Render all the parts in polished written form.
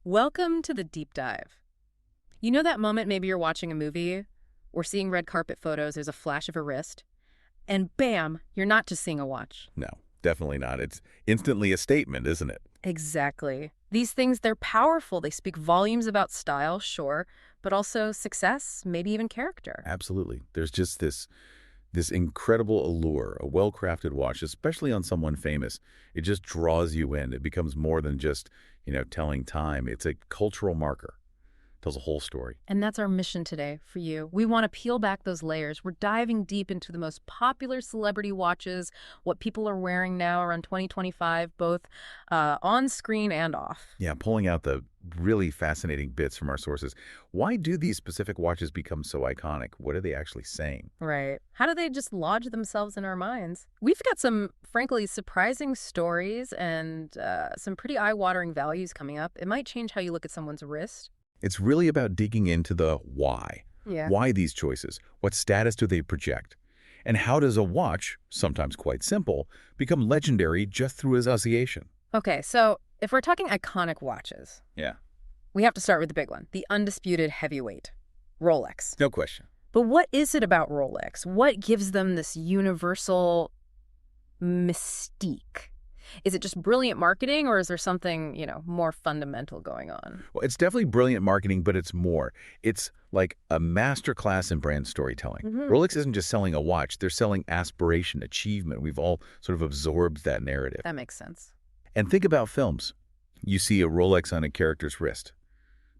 Welcome to the deep dive. You know that moment maybe you're watching a movie or seeing red carpet photos, there's a flash of a wrist, and bam, you're not just seeing a watch. No, definitely not. It's instantly a statement, isn't it? Exactly. These things, they're powerful. They speak volumes about style, sure, but also success, maybe even character. Absolutely. There's just this incredible allure, a well-crafted watch, especially on someone famous. It just draws you in. It becomes more than just, telling time. It's a cultural marker. Tells a whole story. And that's our mission today for you. We want to peel back those layers. We're diving deep into the most popular celebrity watches, what people are wearing now around 2025, both on screen and off. Yeah, pulling out the really fascinating bits from our sources. Why do these specific watches become so iconic? What are they actually saying? Right. How do they just lodge themselves in our minds? We've got some, frankly, surprising stories and some pretty eye-watering values coming up. It might change how you look at someone's wrist. It's really about digging into the why. Yeah. Why these choices? What status do they project? And how does a watch, sometimes quite simple, become legendary just through association? Okay, so if we're talking iconic watches, Yeah, we have to start with the big one, the undisputed heavyweight, Rolex. no question. But what is it about Rolex? What gives them this universal mystique? Is it just brilliant marketing, or is there something, more fundamental going on? Well, it's definitely brilliant marketing, but it's more. It's like a masterclass in brand storytelling. Rolex isn't just selling a watch. They're selling aspiration, achievement. We've all sort of absorbed that narrative. That makes sense. And think about films. You see a Rolex on a character's wrist.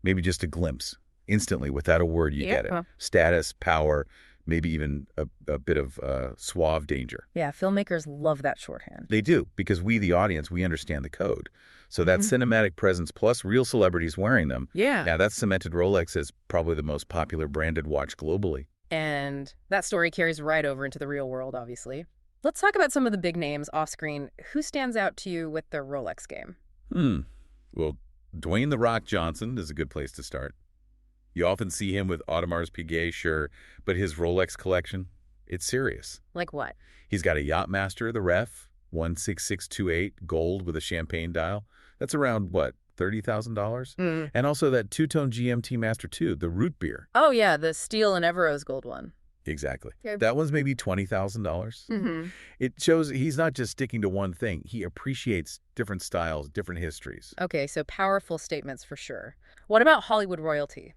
Maybe just a glimpse. Instantly, without a word, you get it. Yeah. Status, power, maybe even a bit of suave danger. Yeah, filmmakers love that shorthand. They do, because we, the audience, we understand the code. So that cinematic presence plus real celebrities wearing them, Yeah. yeah, that's cemented Rolex as probably the most popular branded watch globally. And that story carries right over into the real world, obviously. Let's talk about some of the big names off screen. Who stands out to you with their Rolex game? Well, Dwayne "The Rock" Johnson is a good place to start. You often see him with Audemars Piguet, sure, but his Rolex collection, it's serious. Like what? He's got a Yachtmaster, the Ref, 16628, gold with a champagne dial. That's around, what, $30,000? And also that two-tone GMT Master 2, the root beer. Oh, yeah, the steel and Everose gold one. Exactly. Okay. That one's maybe $20,000. It shows he's not just sticking to one thing. He appreciates different styles, different histories. Okay, so powerful statements for sure. What about Hollywood royalty?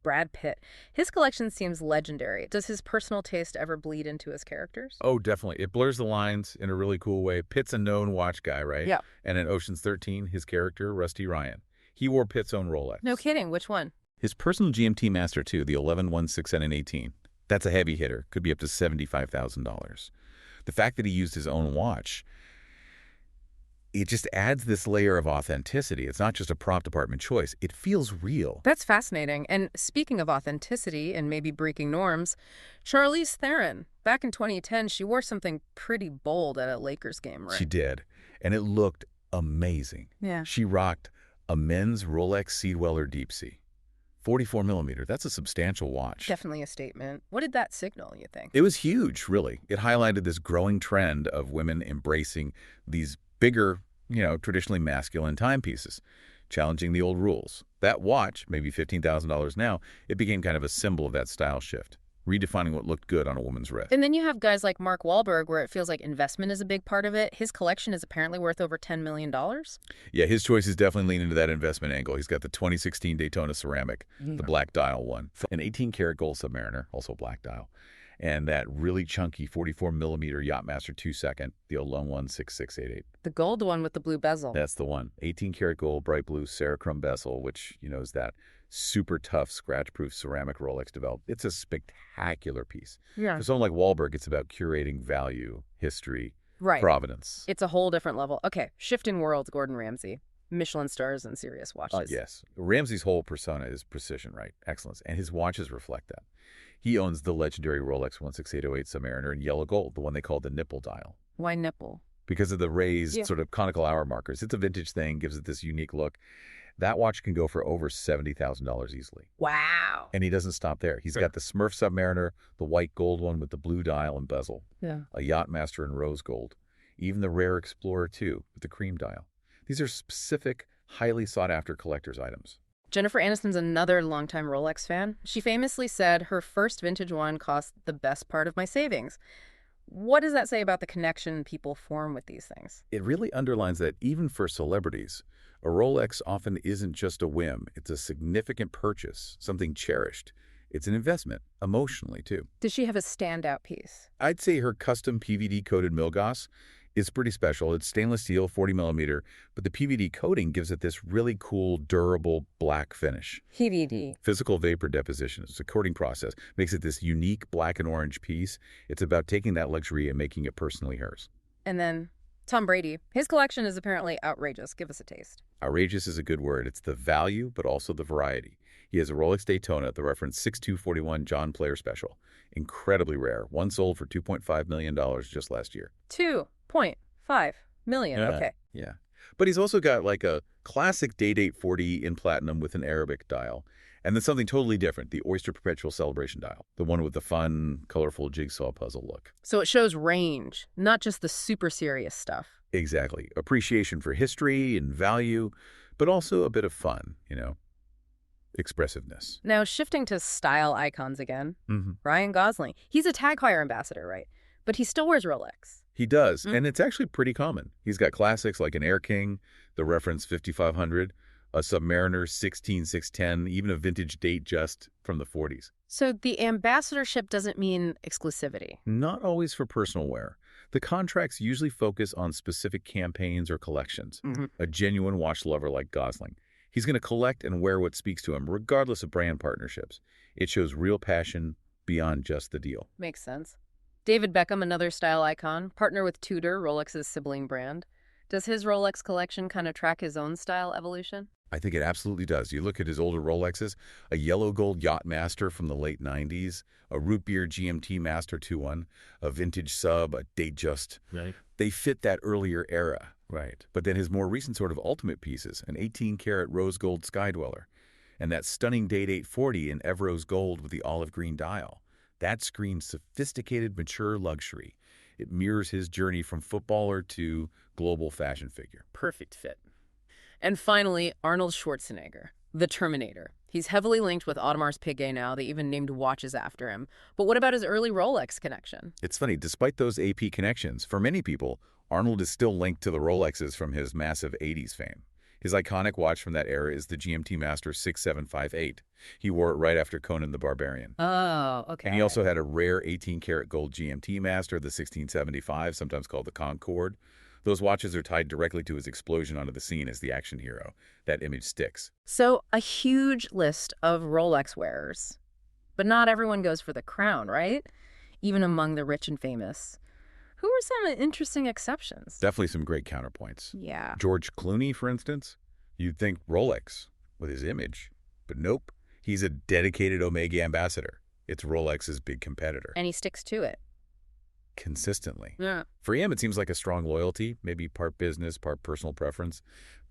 Brad Pitt. His collection seems legendary. Does his personal taste ever bleed into his characters? Oh, definitely. It blurs the lines in a really cool way. Pitt's a known watch guy, right? Yeah. And in Ocean's 13, his character, Rusty Ryan, he wore Pitt's own Rolex. No kidding. Which one? His personal GMT Master 2, the 11-167-18, that's a heavy hitter. Could be up to $75,000. The fact that he used his own watch, it just adds this layer of authenticity. It's not just a prop department choice. It feels real. That's fascinating. And speaking of authenticity and maybe breaking norms, Charlize Theron. Back in 2010, she wore something pretty bold at a Lakers game, right? She did. And it looked amazing. Yeah. She rocked a men's Rolex Seedweller Deep Sea. 44 millimeter. That's a substantial watch. Definitely a statement. What did that signal, you think? It was huge, really. It highlighted this growing trend of women embracing these bigger, traditionally masculine timepieces, challenging the old rules. That watch, maybe $15,000 now, it became kind of a symbol of that style shift, redefining what looked good on a woman's wrist. And then you have guys like Mark Wahlberg, where it feels like investment is a big part of it. His collection is apparently worth over $10 million. Yeah, his choices definitely lean into that investment angle. He's got the 2016 Daytona ceramic, the black dial one, an 18-karat gold Submariner, also black dial, and that really chunky 44 millimeter Yachtmaster 2-second, the 11-16688. The gold one with the blue bezel. That's the one. 18-karat gold, bright blue Cerachrom bezel, which, is that super tough, scratch-proof ceramic Rolex developed. It's a spectacular piece. Yeah. For someone like Wahlberg, it's about curating value, history, Right. provenance. It's a whole different level. Okay, shifting worlds, Gordon Ramsay. Michelin stars and serious watches. Yes. Ramsey's whole persona is precision, right? Excellence. And his watches reflect that. He owns the legendary Rolex 16808 Submariner in yellow gold, the one they call the nipple dial. Why nipple? Because of the raised Yeah. sort of conical hour markers. It's a vintage thing, gives it this unique look. That watch can go for over $70,000 easily. Wow. And he doesn't stop there. He's got the Smurf Submariner, the white gold one with the blue dial and bezel, Yeah. a Yachtmaster in rose gold, even the rare Explorer 2 with the cream dial. These are specific highly sought-after collector's items. Jennifer Aniston's another longtime Rolex fan. She famously said her first vintage one cost the best part of my savings. What does that say about the connection people form with these things? It really underlines that even for celebrities, a Rolex often isn't just a whim. It's a significant purchase, something cherished. It's an investment, emotionally, too. Does she have a standout piece? I'd say her custom PVD-coated Milgauss is pretty special. It's stainless steel, 40 millimeter, but the PVD coating gives it this really cool, durable black finish. PVD. Physical vapor deposition. It's a coating process. Makes it this unique black and orange piece. It's about taking that luxury and making it personally hers. And then Tom Brady. His collection is apparently outrageous. Give us a taste. Outrageous is a good word. It's the value, but also the variety. He has a Rolex Daytona, the reference 6241 John Player Special. Incredibly rare. One sold for $2.5 million just last year. 2.5 million. Yeah. Okay. Yeah. But he's also got like a classic Day-Date 40 in platinum with an Arabic dial. And then something totally different, the Oyster Perpetual Celebration dial, the one with the fun, colorful jigsaw puzzle look. So it shows range, not just the super serious stuff. Exactly. Appreciation for history and value, but also a bit of fun, expressiveness. Now, shifting to style icons again, Mm-hmm. Ryan Gosling. He's a Tag Heuer ambassador, right? But he still wears Rolex. He does, Mm. and it's actually pretty common. He's got classics like an Air King, the reference 5500, a Submariner 16610, even a vintage Datejust from the 40s. So the ambassadorship doesn't mean exclusivity. Not always for personal wear. The contracts usually focus on specific campaigns or collections. Mm-hmm. A genuine watch lover like Gosling. He's going to collect and wear what speaks to him, regardless of brand partnerships. It shows real passion beyond just the deal. Makes sense. David Beckham, another style icon, partner with Tudor, Rolex's sibling brand. Does his Rolex collection kind of track his own style evolution? I think it absolutely does. You look at his older Rolexes, a yellow gold Yacht Master from the late 90s, a root beer GMT Master 2-1, a vintage Sub, a Datejust. Right. They fit that earlier era. Right. But then his more recent sort of ultimate pieces, an 18-karat rose gold Sky Dweller, and that stunning Date 840 in Evrose gold with the olive green dial. That screams sophisticated, mature luxury. It mirrors his journey from footballer to global fashion figure. Perfect fit. And finally, Arnold Schwarzenegger, the Terminator. He's heavily linked with Audimar's Piguet now. They even named watches after him. But what about his early Rolex connection? It's funny, despite those AP connections, for many people, Arnold is still linked to the Rolexes from his massive 80s fame. His iconic watch from that era is the GMT Master 6758. He wore it right after Conan the Barbarian. Oh, okay. And he also had a rare 18-karat gold GMT Master, the 1675, sometimes called the Concorde. Those watches are tied directly to his explosion onto the scene as the action hero. That image sticks. So a huge list of Rolex wearers. But not everyone goes for the crown, right? Even among the rich and famous. Who are some interesting exceptions? Definitely some great counterpoints. Yeah. George Clooney, for instance, you'd think Rolex with his image. But nope, he's a dedicated Omega ambassador. It's Rolex's big competitor. And he sticks to it. Consistently. Yeah. For him, it seems like a strong loyalty, maybe part business, part personal preference,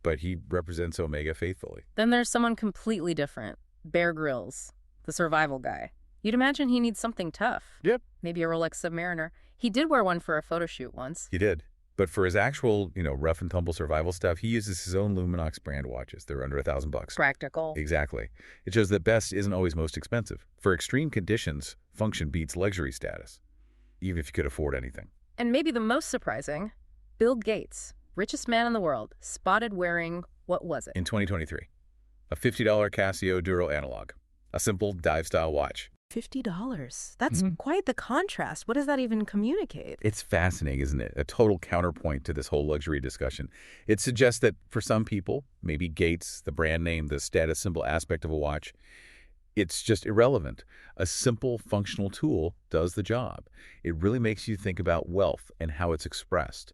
but he represents Omega faithfully. Then there's someone completely different. Bear Grylls, the survival guy. You'd imagine he needs something tough. Yep. Maybe a Rolex Submariner. He did wear one for a photo shoot once. He did. But for his actual, rough and tumble survival stuff, he uses his own Luminox brand watches. They're under $1,000. Practical. Exactly. It shows that best isn't always most expensive. For extreme conditions, function beats luxury status, even if you could afford anything. And maybe the most surprising, Bill Gates, richest man in the world, spotted wearing, what was it? In 2023, a $50 Casio Duro analog, a simple dive-style watch. $50. That's quite the contrast. What does that even communicate? It's fascinating, isn't it? A total counterpoint to this whole luxury discussion. It suggests that for some people, maybe Gates, the brand name, the status symbol aspect of a watch, it's just irrelevant. A simple functional tool does the job. It really makes you think about wealth and how it's expressed.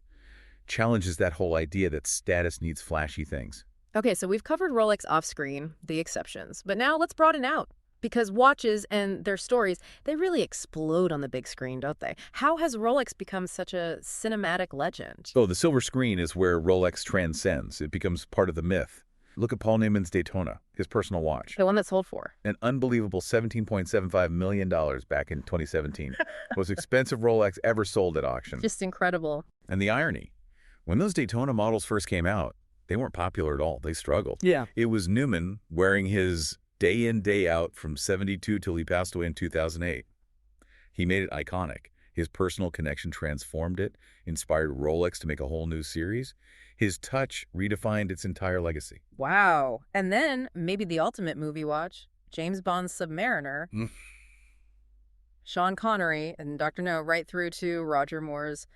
Challenges that whole idea that status needs flashy things. Okay, so we've covered Rolex off-screen, the exceptions. But now let's broaden out. Because watches and their stories, they really explode on the big screen, don't they? How has Rolex become such a cinematic legend? Oh, the silver screen is where Rolex transcends. It becomes part of the myth. Look at Paul Newman's Daytona, his personal watch. The one that sold for? An unbelievable $17.75 million back in 2017. Most expensive Rolex ever sold at auction. Just incredible. And the irony, when those Daytona models first came out, They weren't popular at all. They struggled. Yeah. It was Newman wearing his day in, day out from '72 till he passed away in 2008. He made it iconic. His personal connection transformed it, inspired Rolex to make a whole new series. His touch redefined its entire legacy. Wow. And then maybe the ultimate movie watch, James Bond's Submariner. Mm. Sean Connery and Dr. No, right through to Roger Moore's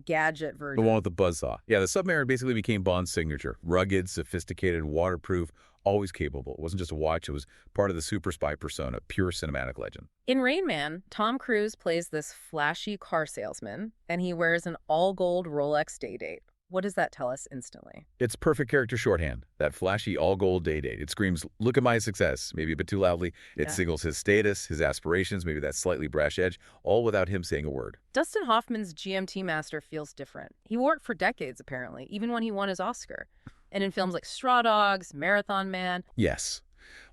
gadget The version. one with the buzzsaw. Yeah, the Submariner basically became Bond's signature. Rugged, sophisticated, waterproof, always capable. It wasn't just a watch, it was part of the super spy persona, pure cinematic legend. In Rain Man, Tom Cruise plays this flashy car salesman, and he wears an all-gold Rolex day-date. What does that tell us instantly? It's perfect character shorthand, that flashy all-gold day-date. It screams, look at my success, maybe a bit too loudly. It signals his status, his aspirations, maybe that slightly brash edge, all without him saying a word. Dustin Hoffman's GMT Master feels different. He wore it for decades, apparently, even when he won his Oscar. And in films like Straw Dogs, Marathon Man. Yes.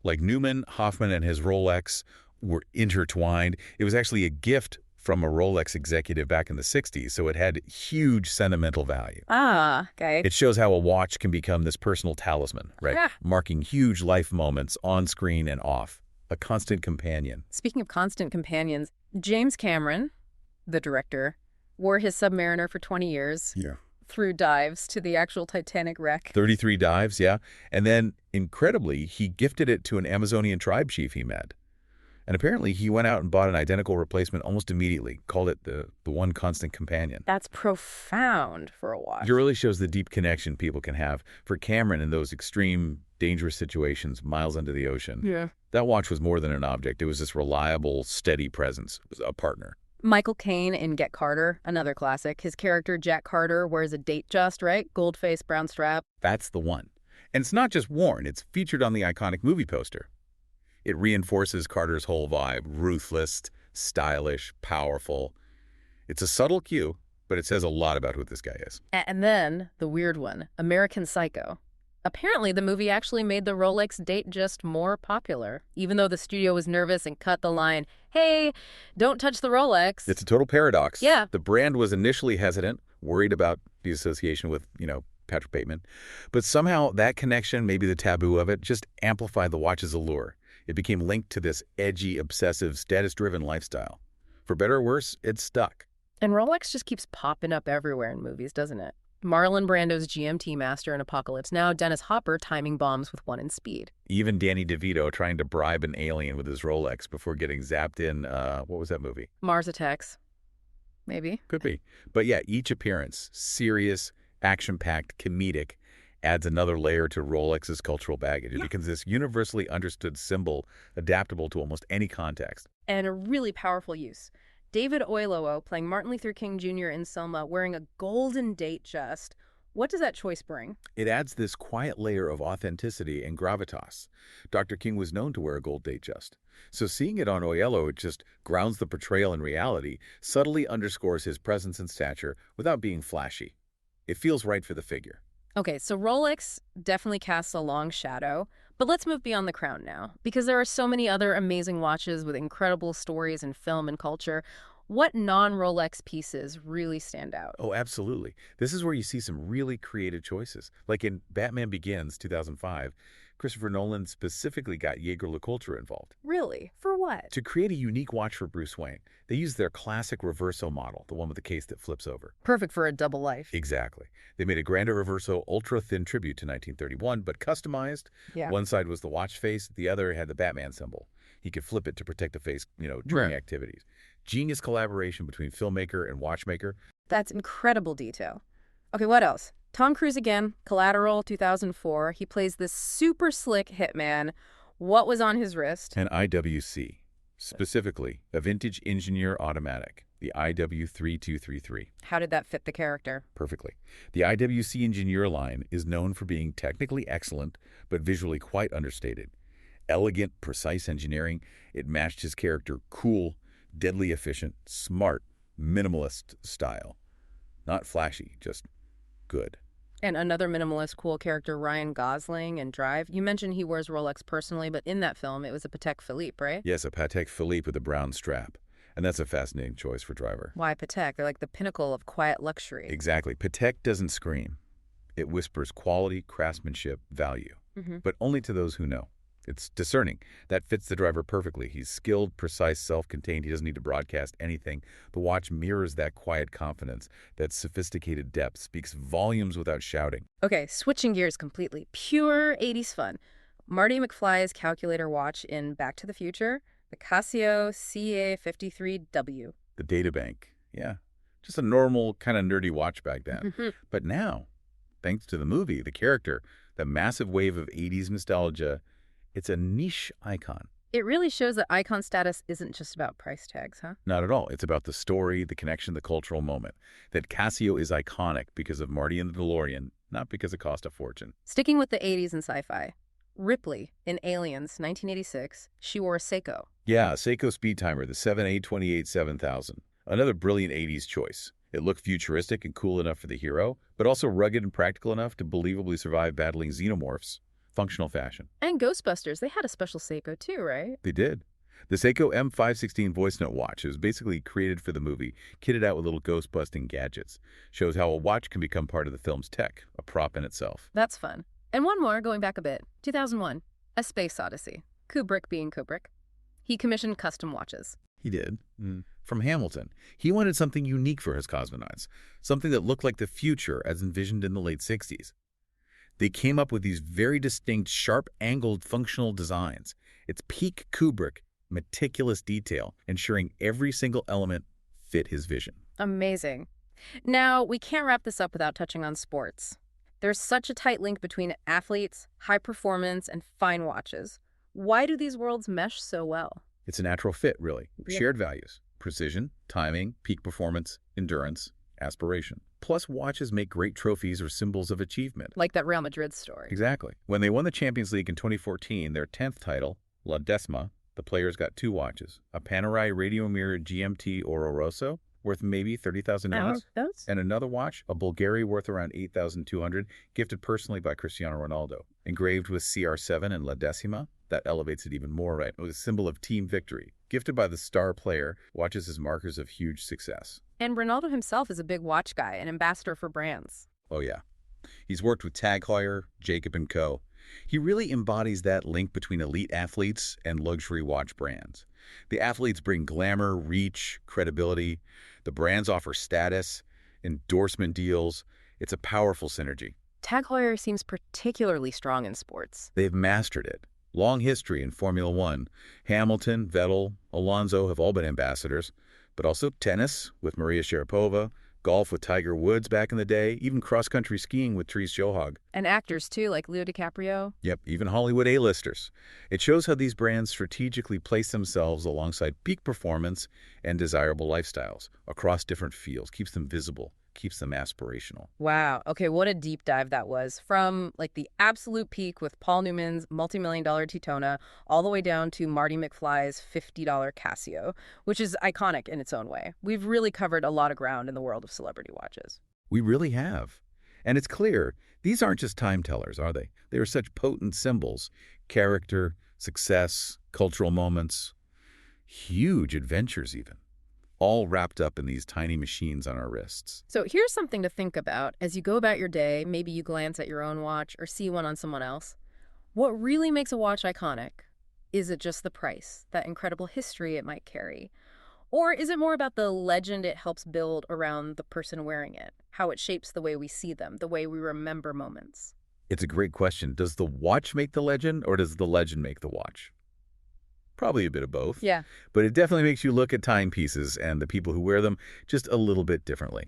Like Newman, Hoffman, and his Rolex were intertwined. It was actually a gift from a Rolex executive back in the 60s, so it had huge sentimental value. Ah, okay. It shows how a watch can become this personal talisman, right? Yeah. Marking huge life moments on screen and off. A constant companion. Speaking of constant companions, James Cameron, the director, wore his Submariner for 20 years. Yeah. Through dives to the actual Titanic wreck. 33 dives, yeah. And then, incredibly, he gifted it to an Amazonian tribe chief he met. And apparently he went out and bought an identical replacement almost immediately, called it the one constant companion. That's profound for a watch. It really shows the deep connection people can have. For Cameron in those extreme, dangerous situations miles under the ocean, Yeah. that watch was more than an object. It was this reliable, steady presence. It was a partner. Michael Caine in Get Carter, another classic. His character, Jack Carter, wears a date just, right? Gold face, brown strap. That's the one. And it's not just worn. It's featured on the iconic movie poster. It reinforces Carter's whole vibe. Ruthless, stylish, powerful. It's a subtle cue, but it says a lot about who this guy is. And then, the weird one, American Psycho. Apparently, the movie actually made the Rolex date just more popular, even though the studio was nervous and cut the line, hey, don't touch the Rolex. It's a total paradox. Yeah. The brand was initially hesitant, worried about the association with, Patrick Bateman. But somehow that connection, maybe the taboo of it, just amplified the watch's allure. It became linked to this edgy, obsessive, status-driven lifestyle. For better or worse, it stuck. And Rolex just keeps popping up everywhere in movies, doesn't it? Marlon Brando's GMT Master in Apocalypse Now, Dennis Hopper timing bombs with one in Speed. Even Danny DeVito trying to bribe an alien with his Rolex before getting zapped in, what was that movie? Mars Attacks. Maybe. Could be. But yeah, each appearance, serious, action-packed, comedic, adds another layer to Rolex's cultural baggage. It becomes this universally understood symbol, adaptable to almost any context. And a really powerful use. David Oyelowo playing Martin Luther King Jr. in Selma wearing a golden date just. What does that choice bring? It adds this quiet layer of authenticity and gravitas. Dr. King was known to wear a gold date just. So seeing it on Oyelowo, it just grounds the portrayal in reality, subtly underscores his presence and stature without being flashy. It feels right for the figure. Okay, so Rolex definitely casts a long shadow, but let's move beyond the crown now, because there are so many other amazing watches with incredible stories in film and culture. What non-Rolex pieces really stand out? Oh, absolutely. This is where you see some really creative choices. Like in Batman Begins, 2005, Christopher Nolan specifically got Jaeger-LeCoultre involved. Really? For what? To create a unique watch for Bruce Wayne, they used their classic Reverso model, the one with the case that flips over. Perfect for a double life. Exactly. They made a Grande Reverso ultra-thin tribute to 1931, but customized. Yeah. One side was the watch face, the other had the Batman symbol. He could flip it to protect the face, during activities. Genius collaboration between filmmaker and watchmaker. That's incredible detail. Okay, what else? Tom Cruise again, Collateral, 2004. He plays this super slick hitman. What was on his wrist? An IWC, specifically a vintage engineer automatic, the IW3233. How did that fit the character? Perfectly. The IWC engineer line is known for being technically excellent, but visually quite understated. Elegant, precise engineering, it matched his character cool, deadly efficient, smart, minimalist style. Not flashy, just good. And another minimalist cool character, Ryan Gosling in Drive. You mentioned he wears Rolex personally, but in that film, it was a Patek Philippe, right? Yes, a Patek Philippe with a brown strap. And that's a fascinating choice for driver. Why Patek? They're like the pinnacle of quiet luxury. Exactly. Patek doesn't scream. It whispers quality, craftsmanship, value, Hmm. but only to those who know. It's discerning. That fits the driver perfectly. He's skilled, precise, self-contained. He doesn't need to broadcast anything. The watch mirrors that quiet confidence, that sophisticated depth, speaks volumes without shouting. Okay, switching gears completely. Pure 80s fun. Marty McFly's calculator watch in Back to the Future, the Casio CA53W. The data bank. Yeah. Just a normal, kind of nerdy watch back then. Mhm. But now, thanks to the movie, the character, the massive wave of 80s nostalgia, it's a niche icon. It really shows that icon status isn't just about price tags, huh? Not at all. It's about the story, the connection, the cultural moment. That Casio is iconic because of Marty and the DeLorean, not because it cost a fortune. Sticking with the 80s and sci-fi. Ripley in Aliens, 1986, she wore a Seiko. Yeah, Seiko Speed Timer, the 7A28 7000. Another brilliant 80s choice. It looked futuristic and cool enough for the hero, but also rugged and practical enough to believably survive battling xenomorphs. Functional fashion. And Ghostbusters, they had a special Seiko too, right? They did. The Seiko M516 voice note watch is basically created for the movie, kitted out with little ghost-busting gadgets. Shows how a watch can become part of the film's tech, a prop in itself. That's fun. And one more, going back a bit. 2001, A Space Odyssey. Kubrick being Kubrick. He commissioned custom watches. He did. From Hamilton. He wanted something unique for his cosmonauts, something that looked like the future as envisioned in the late 60s. They came up with these very distinct, sharp-angled functional designs. It's peak Kubrick, meticulous detail, ensuring every single element fit his vision. Amazing. Now, we can't wrap this up without touching on sports. There's such a tight link between athletes, high performance, and fine watches. Why do these worlds mesh so well? It's a natural fit, really. Yeah. Shared values: precision, timing, peak performance, endurance, aspiration. Plus, watches make great trophies or symbols of achievement. Like that Real Madrid story. Exactly. When they won the Champions League in 2014, their 10th title, La Decima, the players got two watches: a Panerai Radio Mirror GMT Oro Rosso, worth maybe 30,000 euros, Those? and another watch, a Bulgari worth around 8,200, gifted personally by Cristiano Ronaldo. Engraved with CR7 and La Decima, that elevates it even more, right? It was a symbol of team victory. Gifted by the star player, watches as markers of huge success. And Ronaldo himself is a big watch guy, an ambassador for brands. Oh yeah. He's worked with Tag Heuer, Jacob & Co. He really embodies that link between elite athletes and luxury watch brands. The athletes bring glamour, reach, credibility. The brands offer status, endorsement deals. It's a powerful synergy. Tag Heuer seems particularly strong in sports. They've mastered it. Long history in Formula One. Hamilton, Vettel, Alonso have all been ambassadors, but also tennis with Maria Sharapova, golf with Tiger Woods back in the day, even cross-country skiing with Therese Johaug. And actors too, like Leo DiCaprio. Yep, even Hollywood A-listers. It shows how these brands strategically place themselves alongside peak performance and desirable lifestyles across different fields, keeps them visible, keeps them aspirational. Wow. Okay, what a deep dive that was. From like the absolute peak with Paul Newman's multi-million-dollar Daytona all the way down to Marty McFly's $50 Casio, which is iconic in its own way. We've really covered a lot of ground in the world of celebrity watches. We really have. And it's clear, these aren't just time tellers, are they? They are such potent symbols: character, success, cultural moments, huge adventures even, all wrapped up in these tiny machines on our wrists. So here's something to think about as you go about your day. Maybe you glance at your own watch or see one on someone else. What really makes a watch iconic? Is it just the price, that incredible history it might carry? Or is it more about the legend it helps build around the person wearing it, how it shapes the way we see them, the way we remember moments? It's a great question. Does the watch make the legend, or does the legend make the watch? Probably a bit of both. Yeah. But it definitely makes you look at timepieces and the people who wear them just a little bit differently.